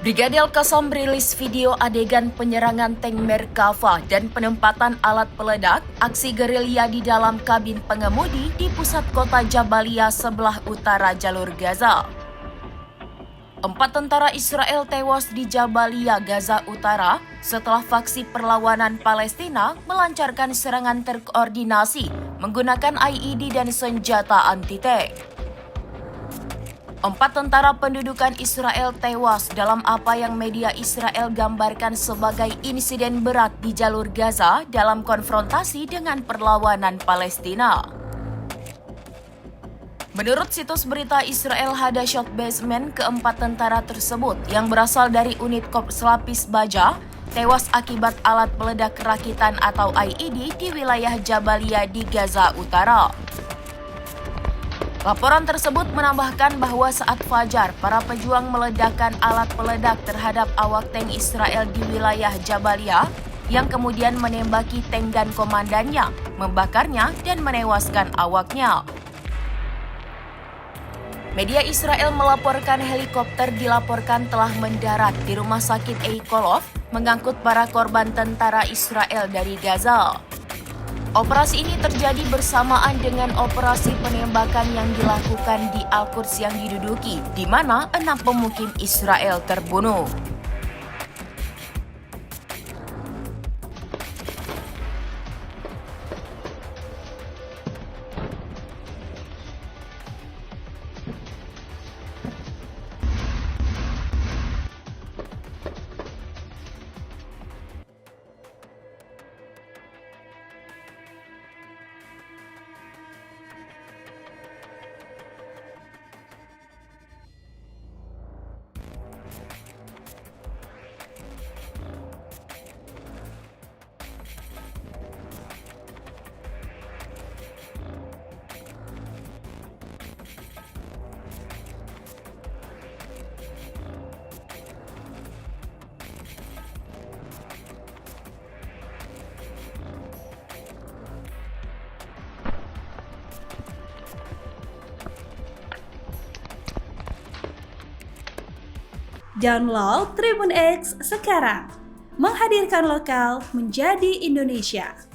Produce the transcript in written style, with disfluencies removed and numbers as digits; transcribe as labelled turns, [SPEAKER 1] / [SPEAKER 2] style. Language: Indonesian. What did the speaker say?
[SPEAKER 1] Brigadir Qassam rilis video adegan penyerangan tank Merkava dan penempatan alat peledak aksi gerilya di dalam kabin pengemudi di pusat kota Jabalia sebelah utara jalur Gaza. 4 tentara Israel tewas di Jabalia, Gaza Utara setelah faksi perlawanan Palestina melancarkan serangan terkoordinasi menggunakan IED dan senjata anti-tank. 4 tentara pendudukan Israel tewas dalam apa yang media Israel gambarkan sebagai insiden berat di jalur Gaza dalam konfrontasi dengan perlawanan Palestina. Menurut situs berita Israel Hadashot Basement, keempat tentara tersebut yang berasal dari unit Korps Lapis Baja tewas akibat alat peledak rakitan atau IED di wilayah Jabalia di Gaza Utara. Laporan tersebut menambahkan bahwa saat fajar, para pejuang meledakkan alat peledak terhadap awak tank Israel di wilayah Jabalia yang kemudian menembaki tank dan komandannya, membakarnya dan menewaskan awaknya. Media Israel melaporkan helikopter dilaporkan telah mendarat di rumah sakit Eikolov mengangkut para korban tentara Israel dari Gaza. Operasi ini terjadi bersamaan dengan operasi penembakan yang dilakukan di Al-Quds yang diduduki, di mana 6 pemukim Israel terbunuh.
[SPEAKER 2] Download Tribun X sekarang, menghadirkan lokal menjadi Indonesia.